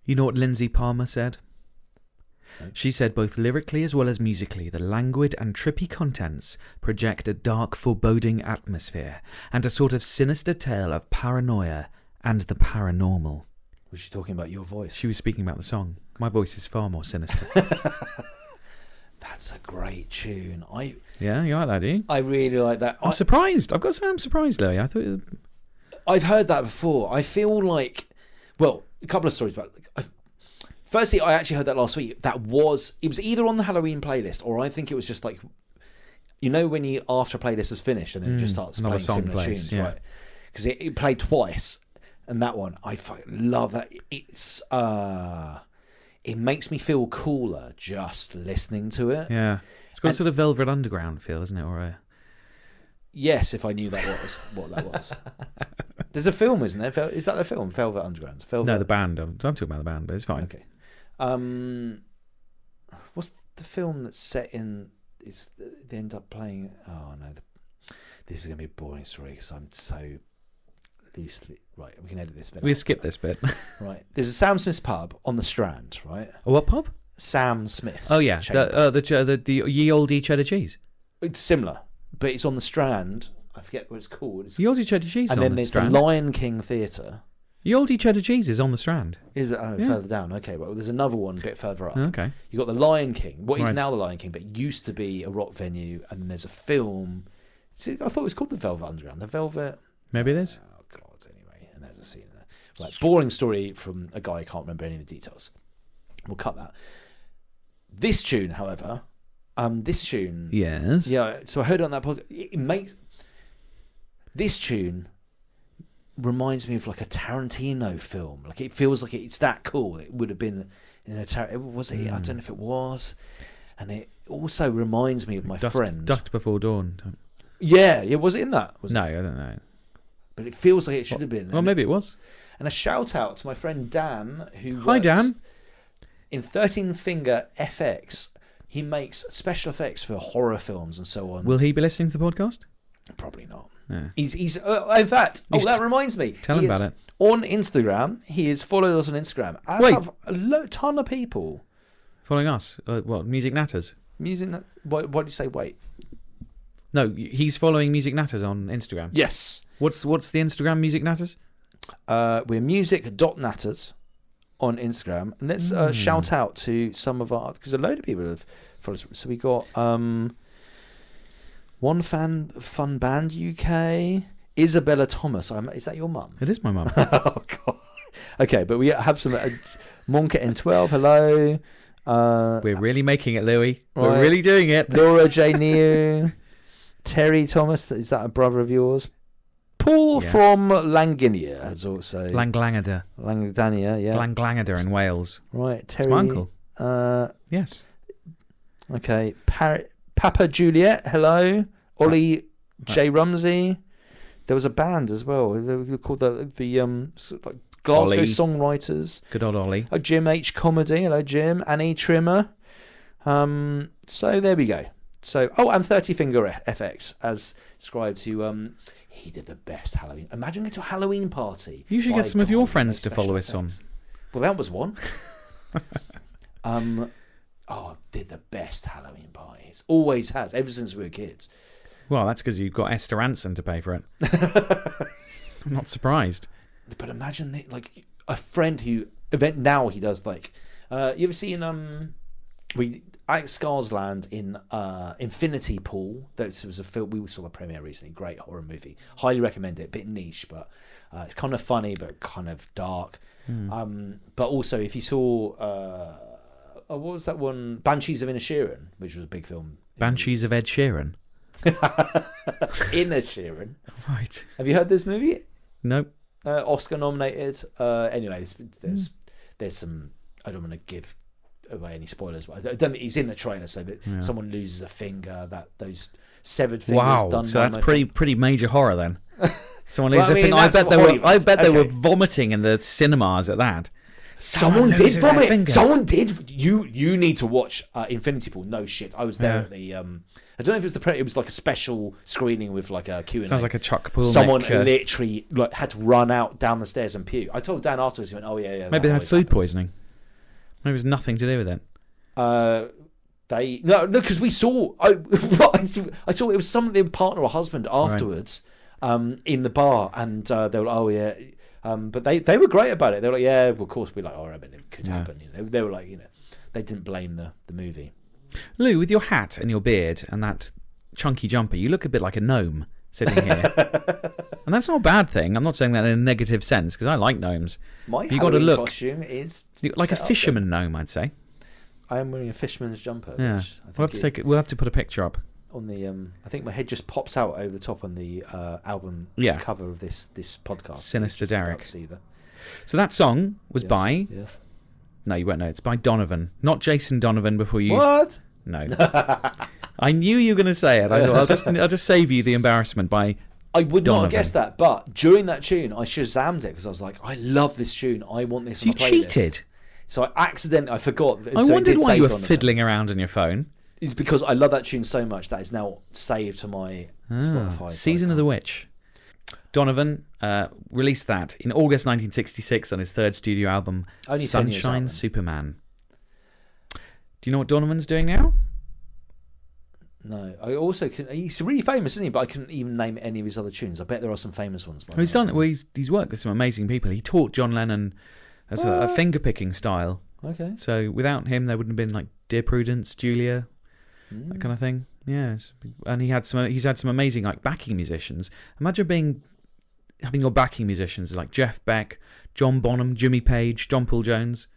You know what Lindsay Palmer said? No. She said both lyrically as well as musically, the languid and trippy contents project a dark, foreboding atmosphere and a sort of sinister tale of paranoia and the paranormal. Was she talking about your voice? She was speaking about the song. My voice is far more sinister. That's a great tune. Yeah, you like that, do you? I really like that. I'm surprised. I've got to say I'm surprised, Louis. I thought... I've heard that before. I feel like... Well, a couple of stories about it. Firstly, I actually heard that last week. It was either on the Halloween playlist, or I think it was just like... You know when after a playlist is finished and then it just starts playing similar tunes, yeah. Right? Because it played twice. And that one, I fucking love that. It makes me feel cooler just listening to it. Yeah. It's got a sort of Velvet Underground feel, isn't it? Or yes, if I knew that was what that was. There's a film, isn't there? Is that the film, Velvet Underground? No, the band. I'm talking about the band, but it's fine. Okay. What's the film that's set in... They end up playing... Oh, no. This is going to be a boring story because I'm so... loosely right. We can edit this bit. We skip this bit. Right. There's a Sam Smith's pub on the Strand, right? A what pub? Sam Smith's. Oh yeah, the ye olde cheddar cheese. It's similar, but it's on the Strand. I forget what it's called. Ye olde cheddar cheese. And then there's the Lion King Theatre. Ye olde cheddar cheese is on the Strand. Is it? Oh, yeah. Further down. Okay, well, there's another one a bit further up. Okay. You got the Lion King. What is now the Lion King, but it used to be a rock venue. And then there's a film. See, I thought it was called the Velvet Underground. The Velvet. Maybe it is. And there's a scene there. Right, boring story from a guy who can't remember any of the details. We'll cut that. This tune, however, yes, yeah. So I heard it on that podcast. This tune reminds me of like a Tarantino film. Like it feels like it's that cool. It would have been in a I don't know if it was, and it also reminds me of my friend. Dusk Before Dawn. Yeah, was it in that? No, I don't know. But it feels like it should have been. Well, maybe it was. And a shout out to my friend Dan, who Hi, Dan. In 13 Finger FX. He makes special effects for horror films and so on. Will he be listening to the podcast? Probably not. Yeah. He's in fact, that reminds me. Tell him about it. On Instagram, he has followed us on Instagram. Have a ton of people. Following us? What, Music Natters? What did you say, wait? No, he's following Music Natters on Instagram. Yes. What's the Instagram, Music Natters? We're music.natters on Instagram. And let's shout out to some of our... Because a load of people have followed us. So we got One Fun Band UK, Isabella Thomas. Is that your mum? It is my mum. Oh, God. Okay, but we have some... Monka N12, hello. We're really making it, Louis. Right. We're really doing it. Laura J. Neu. Terry Thomas, is that a brother of yours? Paul from Langinia has also... Langlangada, yeah. Langlangada in Wales. Right, Terry. It's my uncle. Yes. Okay, Papa Juliet, hello. Ollie J. Rumsey. There was a band as well. They were called the sort of like Glasgow Ollie. Songwriters. Good old Ollie. Jim H. Comedy, hello Jim. Annie Trimmer. So there we go. So, and 30 Finger FX, as described to, he did the best Halloween. Imagine going to a Halloween party. You should get some of your friends to follow us on. Well, that was one. Did the best Halloween parties. Always has, ever since we were kids. Well, that's because you've got Esther Anson to pay for it. I'm not surprised. But imagine, like, a friend who, now he does, like, you ever seen, Alex Skarsland in Infinity Pool. That was a film we saw the premiere recently. Great horror movie. Highly recommend it. Bit niche, but it's kind of funny, but kind of dark. But also, if you saw, what was that one? Banshees of Inisherin, which was a big film. Banshees of Ed Sheeran. Inisherin. Right. Have you heard this movie? Nope. Oscar nominated. Anyway, there's some. I don't want to give away any spoilers, but I don't think he's in the trailer, so that someone loses a finger, that those severed fingers. Wow, done so that's pretty major horror then. Someone loses a finger. I I bet they were vomiting in the cinemas at that. Someone did loses their vomit. finger. Someone did. You need to watch Infinity Pool. No shit. I was there at the. I don't know if it was it was like a special screening with like a Q&A. Sounds like a Chuck Palahniuk. Someone literally like had to run out down the stairs and puke. I told Dan afterwards. He went, "Oh yeah. Maybe they had food poisoning. Maybe it was nothing to do with it. Because we saw. I saw it was some their partner or husband afterwards, in the bar, and they were like, "Oh yeah." But they were great about it. They were like, yeah, well, of course, we're like, all right, but it could happen. You know, they were like, they didn't blame the movie. Lou, with your hat and your beard and that chunky jumper, you look a bit like a gnome sitting here. And that's not a bad thing. I'm not saying that in a negative sense, because I like gnomes. My you Halloween look costume is like a fisherman gnome, I'd say. I am wearing a fisherman's jumper. Yeah, Which I think we'll have to put a picture up. On the I think my head just pops out over the top on the album cover of this podcast. Sinister Derek. See that. So that song was by. Yes. No, you won't know. It's by Donovan, not Jason Donovan. Before you. What? No. I knew you were going to say it. I thought I'll just save you the embarrassment by. I would Donovan. not have guessed that, but during that tune, I Shazammed it because I was like, I love this tune. I want this on You my playlist. Cheated. So I forgot. I wondered why you were fiddling around on your phone. It's because I love that tune so much that it's now saved to my Spotify. Season of the Witch. Donovan released that in August 1966 on his third studio album, Only 10 years out, Sunshine then. Superman. Do you know what Donovan's doing now? No, I also can. He's really famous, isn't he? But I couldn't even name any of his other tunes. I bet there are some famous ones. Well, he's worked with some amazing people. He taught John Lennon as a finger picking style. Okay. So without him, there wouldn't have been like Dear Prudence, Julia, that kind of thing. Yeah, and he's had some amazing like backing musicians. Imagine having your backing musicians like Jeff Beck, John Bonham, Jimmy Page, John Paul Jones.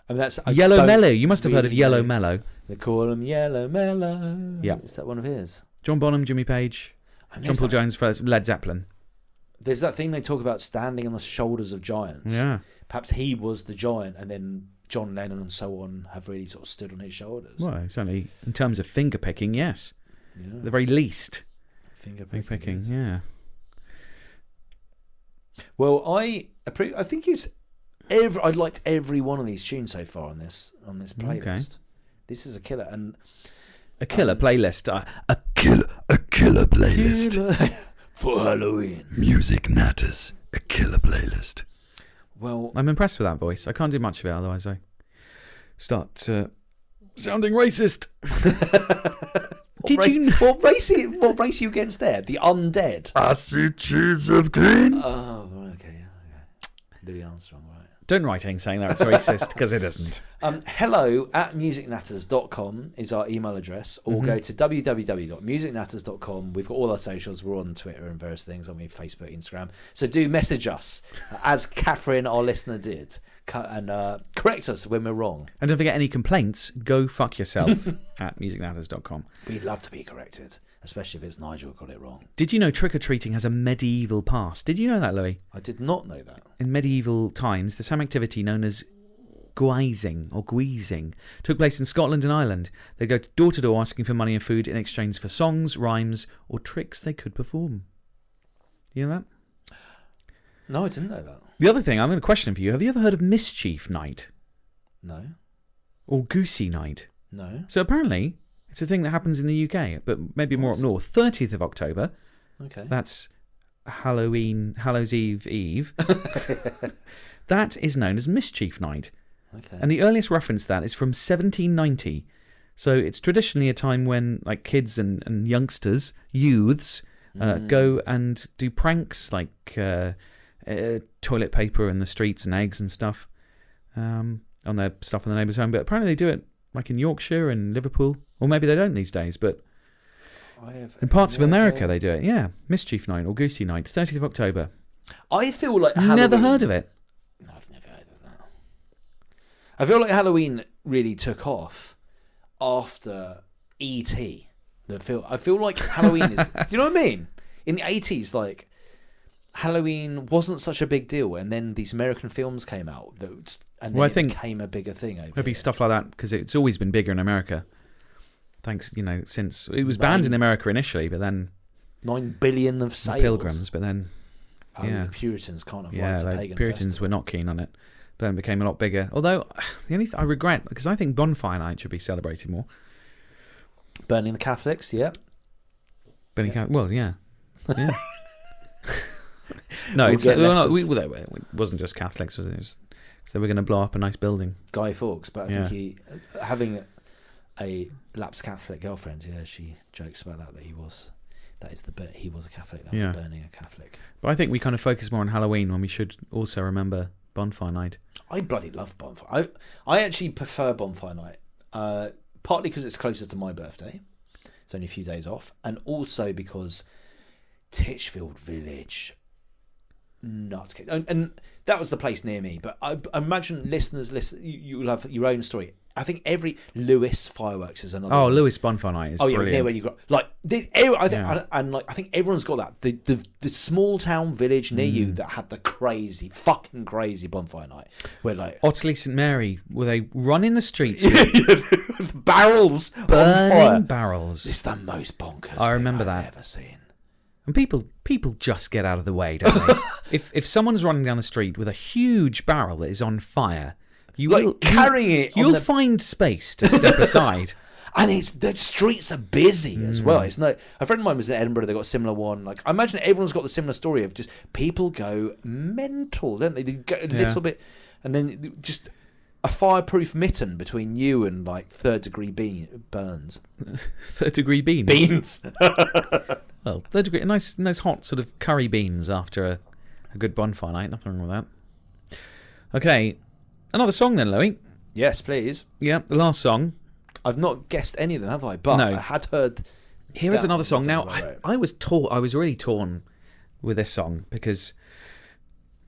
I mean, that's Yellow Mellow. You must have heard of Yellow Mellow. They call him Yellow Mellow. Yeah, is that one of his? John Bonham, Jimmy Page, John Paul Jones for Led Zeppelin. There's that thing they talk about standing on the shoulders of giants. Yeah, perhaps he was the giant, and then John Lennon and so on have really sort of stood on his shoulders. Well, certainly in terms of finger picking, yes. Yeah. At the very least. Finger picking, yeah. Well, I think I liked every one of these tunes so far on this playlist. Okay. This is a killer and a killer playlist. A killer playlist. Killer for Halloween. Music Natters. A killer playlist. Well, I'm impressed with that voice. I can't do much of it, otherwise I start sounding racist. What race are you against there? The undead. I see cheese of king. Oh, okay. Louis Armstrong, right? Don't write anything saying that it's racist, because it isn't. hello@musicnatters.com is our email address, or go to www.musicnatters.com. We've got all our socials. We're on Twitter and various things. I mean, Facebook, Instagram. So do message us, as Catherine, our listener, did, and correct us when we're wrong. And don't forget, any complaints, go fuck yourself at musicnatters.com. We'd love to be corrected, especially if it's Nigel got it wrong. Did you know trick-or-treating has a medieval past? Did you know that, Louis? I did not know that. In medieval times, the same activity known as gweezing took place in Scotland and Ireland. They'd go door to door asking for money and food in exchange for songs, rhymes, or tricks they could perform. You know that? No, I didn't know that. The other thing, I'm going to question for you. Have you ever heard of Mischief Night? No. Or Goosey Night? No. So apparently, it's a thing that happens in the UK, but maybe more up north. 30th of October. Okay. That's Hallows Eve. That is known as Mischief Night. Okay. And the earliest reference to that is from 1790. So it's traditionally a time when like kids and youngsters, youths, go and do pranks like toilet paper in the streets and eggs and stuff on their stuff in the neighbour's home. But apparently they do it like in Yorkshire and Liverpool. Or maybe they don't these days, but in parts of America they do it. Yeah, Mischief Night or Goosey Night, 30th of October. I feel like Halloween... Never heard of it. No, I've never heard of that. I feel like Halloween really took off after E.T. The film. I feel like Halloween is... Do you know what I mean? In the 80s, like, Halloween wasn't such a big deal, and then these American films came out, and then it became a bigger thing over maybe here. stuff like that, because it's always been bigger in America. Thanks, since it was banned in America initially, but then 9 billion of sales. Pilgrims, but then The Puritans can't have the pagan Puritans festival. were not keen on it. then it became a lot bigger. Although the only I regret, because I think Bonfire Night should be celebrated more. Burning the Catholics, yeah. Well, yeah. Yeah. No, it wasn't just Catholics, was it? It was, so they were going to blow up a nice building. Guy Fawkes, but I think having a lapsed Catholic girlfriend, she jokes about that he was a Catholic, that was burning a Catholic. But I think we kind of focus more on Halloween when we should also remember Bonfire Night. I bloody love Bonfire. I actually prefer Bonfire Night, partly because it's closer to my birthday. It's only a few days off, and also because Titchfield Village, nuts. And that was the place near me. But I imagine listeners, you'll have your own story. I think every Lewis fireworks is another. Oh, one. Lewis Bonfire Night is brilliant. Near where you got I think everyone's got that. The small town village near you that had the fucking crazy bonfire night, where like Otterley St Mary, where they run in the streets with barrels, burning on fire. barrels. It's the most bonkers. I remember thing I've that. ever seen. And people just get out of the way, don't they? if someone's running down the street with a huge barrel that is on fire, carrying it. You'll find space to step aside. And the streets are busy as well. It's a friend of mine was in Edinburgh. They got a similar one. Like I imagine everyone's got the similar story of just people go mental, don't they? They get a little bit, and then just a fireproof mitten between you and like third-degree burns. Third-degree beans. Beans. Well, third-degree, nice hot sort of curry beans after a good bonfire night. Nothing wrong with that. Okay, another song then, Louis. Yes, please. Yeah, the last song. I've not guessed any of them, have I? But no. I had heard. Here is another song. Now, I was really torn with this song because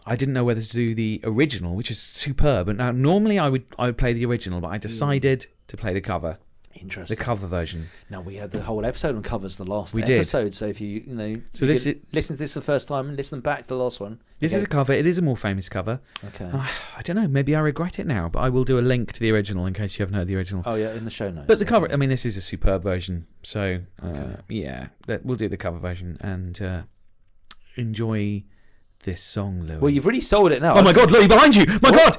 I didn't know whether to do the original, which is superb. And now, normally I would play the original, but I decided to play the cover. Interesting. The cover version. Now, we had the whole episode on covers the last we episode, did. so if you listen to this the first time and listen back to the last one. This is a cover. It is a more famous cover. Okay. I don't know. Maybe I regret it now, but I will do a link to the original in case you haven't heard the original. Oh, yeah, in the show notes. But the cover, I mean, this is a superb version. So, we'll do the cover version and enjoy this song, Louis. Well, you've really sold it now. Oh, my God, Louis, behind you! My God!